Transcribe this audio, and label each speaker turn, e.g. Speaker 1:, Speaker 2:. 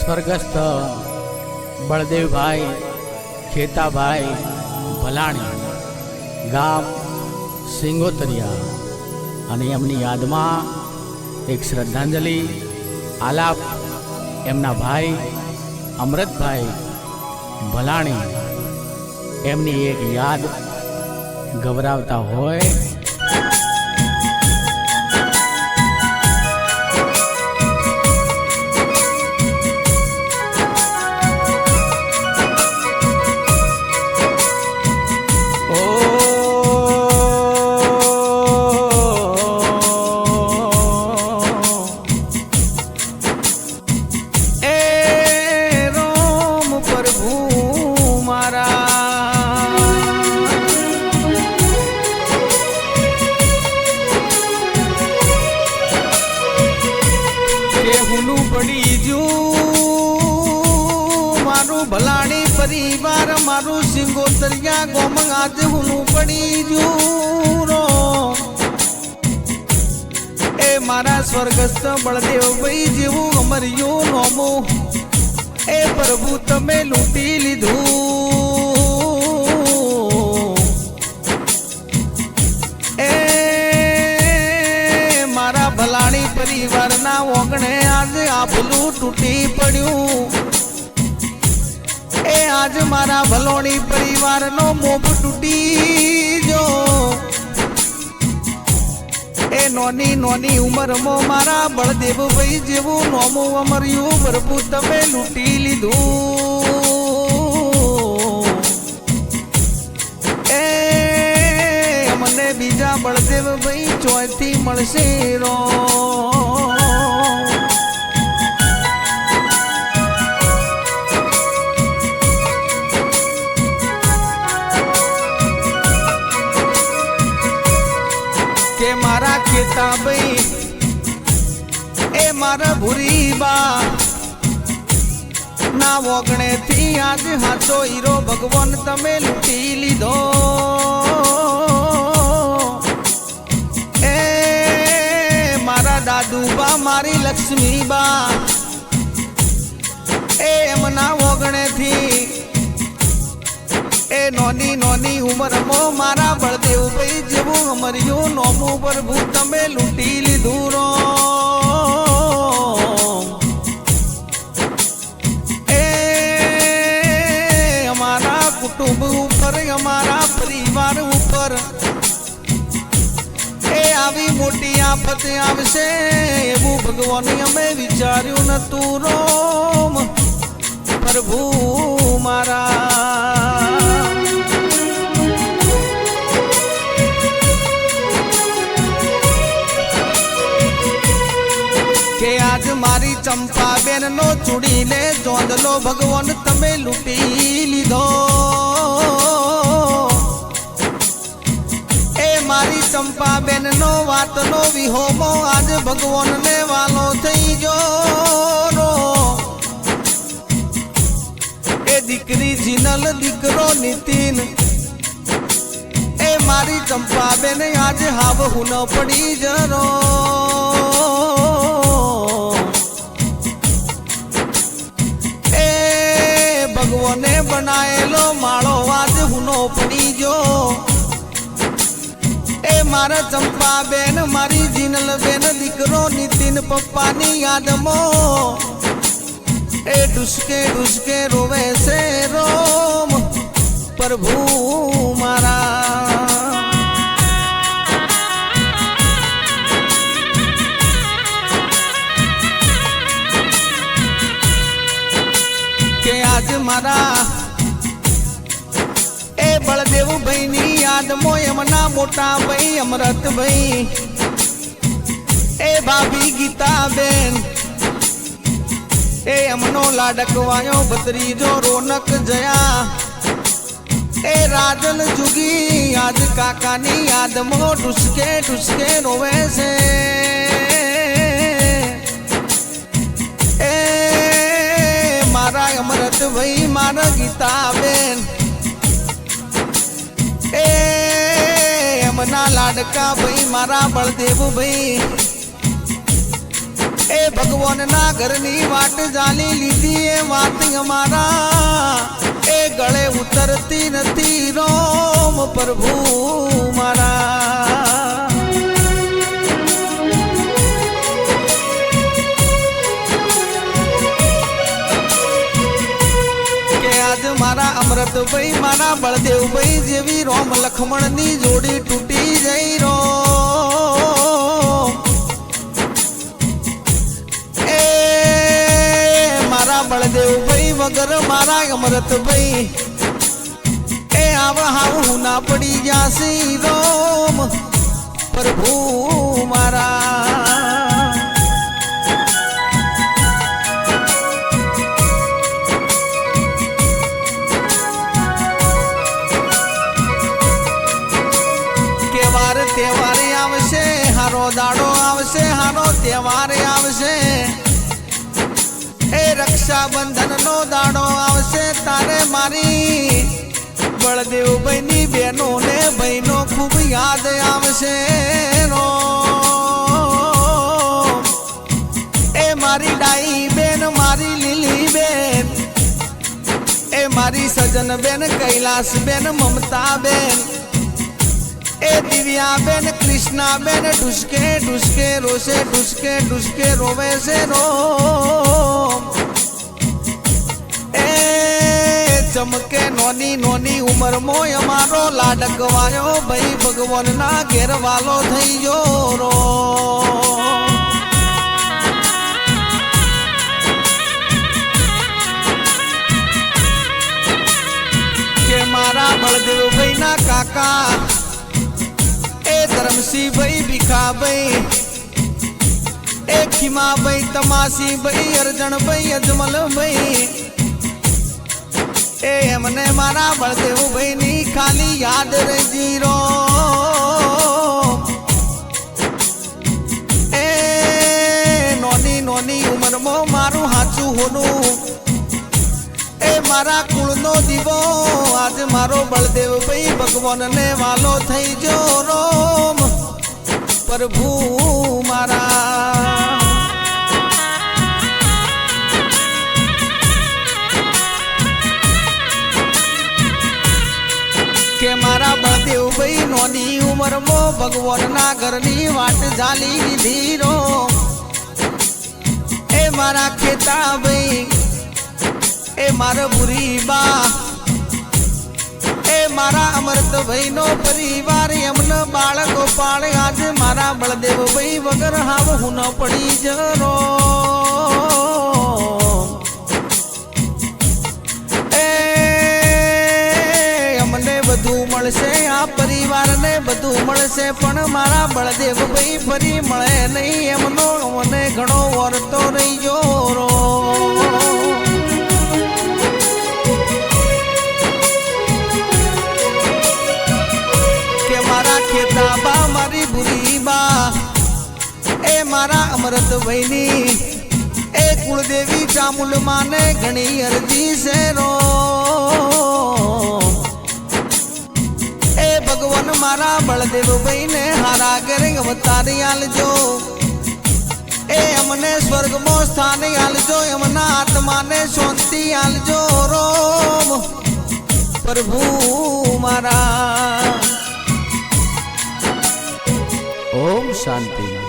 Speaker 1: સ્વર્ગસ્થ બળદેવભાઈ ખેતાભાઈ ભલાણી ગામ સિંગોતરિયા અને એમની યાદમાં એક શ્રદ્ધાંજલિ આલાપ એમના ભાઈ અમૃતભાઈ ભલાણી એમની એક યાદ ગવરાવતા હોય. ભલાણી પરિવાર મારું સિંગોતરિયા ગોમ આજ હુનું પડી જુરો એ મારા સ્વર્ગસ્થ બળદેવભાઈ જેવું અમર્યું નોમું એ પ્રભુ તમે લૂંટી લીધું. એ મારા ભલાણી પરિવારના ઓગણે આજે આભલું તૂટી પડ્યું. એ આજ મારા ભલોણી પરિવારનો મોભ તૂટી જો. એ નોની નોની ઉંમરમાં મારા બળદેવભાઈ જેવું નોમું અમર્યું પ્રભુ તમે લૂંટી લીધું. એ મને બીજા બળદેવભાઈ ચોથી મળશે રો. કે મારા ખેતાભાઈ એ મારા ભૂરીબા ના વગણે થી આજ હાથો હીરો ભગવાન તમે લૂંટી લીધો. એ મારા દાદુબા મારી લક્ષ્મીબા એ એમના વગણે થી એ નોની નોની ઉંમરમાં મારા બળદેવભાઈ જેવું અમર્યું નોમું પ્રભુ તમે લૂંટી લીધું રો. એ અમારા કુટુંબ ઉપર અમારા પરિવાર ઉપર એ આવી મોટી આફત આવશે એવું ભગવાને અમે વિચાર્યું નતું રોમ પ્રભુ મારા. કે આજ મારી ચંપાબેન નો ચૂડીને ચોંદલો ભગવાન તમે લૂંટી લીધો. એ મારી ચંપાબેન નો વાતનો વિહોમો આજ ભગવાન ને વાલો થઈ ગયો. એ દીકરી જીનલ દીકરો નીતિન એ મારી ચંપાબેન આજે હાવ હુન પડી જરો. એ ભગવાને બનાયેલો માળો આજ હુનો પડી ગયો. એ મારા ચંપાબેન મારી જીનલ બેન દીકરો નીતિન પપ્પાની યાદમાં એ ડુસકે ડુસકે રોવે છે રોમ પ્રભુ મારા. કે આજ મારા એ બળદેવભાઈ ની યાદમાં એમના મોટા ભાઈ અમૃતભાઈ એ ભાભી ગીતાબેન એ એમનો લાડકવાયો ભત્રીજો રોનક જયા એ રાજન જુગી આજ કાકાની યાદમાં ઢુસકે ઢુસકે રોવે છે. એ મારા અમૃતભાઈ મારા ગીતાબેન એ એમના લાડકા ભાઈ મારા બળદેવભાઈ એ ભગવાનના ઘરની વાટ જાલી લીધી એ વાત અમારા એ ગળે ઉતરતી નથી રોમ પ્રભુ મારા કે આજ મારા અમૃતભાઈ મારા બળદેવભાઈ જેવી રોમ લખમણની જોડી તૂટી જઈ રો બળદેવભાઈ વગર મારા અમૃતભાઈ એ આવું ના પડી જાશે રોમ પ્રભુ મારા કે વાર તહેવારે આવશે હારો દાડો આવશે હારો તહેવારે આવશે એ રક્ષાબંધન નો દાડો આવશે તારે મારી બળદેવભાઈ ની બહેનો ને ભાઈનો ખૂબ યાદ આવશે નો એ મારી ડાઈ બેન મારી લીલી બેન એ મારી સજન બેન કૈલાસ બેન મમતા બેન એ દિવ્યા બેન કૃષ્ણા બેન ઢુસકે ઢુસકે રોશે ઢુસકે ઢુસકે રોવે છે રો એ ચમકે નોની નોની ઉંમર મોય અમારો લાડકવાયો ભાઈ ભગવાનના ઘેરવાલો થઈ ગયો રો કે મારા બળદેવભાઈ ના કાકા ધરમસિંહભાઈ ભીખાભાઈ એ ખીમાભાઈ તમાસીભાઈ અરજણભાઈ અજમલભાઈ એ એમને મારા બળદેવભાઈ ની ખાલી યાદ રહી જીરો એ નોની નોની ઉંમરમાં મારું હાચું હોનું એ મારા કુળનો દીવો આજ મારો બળદેવભાઈ ભગવાનને વાલો થઈ ગયો રોમ પ્રભુ મારા કે મારા બળદેવભાઈ નોની ઉંમરમાં ભગવાનના ઘરની વાટ ઝાલી લીધી રો એ મારા ખેતાભાઈ એ મારા બુરી બા એ મારા અમૃતભાઈ નો પરિવાર એમને બાળકો પાળે આજે મારા બળદેવભાઈ વગર હાવ હું ન પડી જરો એ અમને બધું મળશે આ પરિવારને બધું મળશે પણ મારા બળદેવભાઈ ફરી મળે નહીં એમનો મને ઘણો વર્તો રહી ગયો રો ખેતાબા મારી બુરી બા એ મારા અમૃતભાઈ ની એ કુળદેવી ચામુંડમાં ને ઘણી અરજી છે રો એ ભગવાન મારા બળદેવભાઈ ને હારા ઘરે અવતારી આલજો એ અમને સ્વર્ગમાં સ્થાને આલજો એમના આત્માને શાંતિ આલજો રોમ પ્રભુ મારા ઓમ શાંતિ।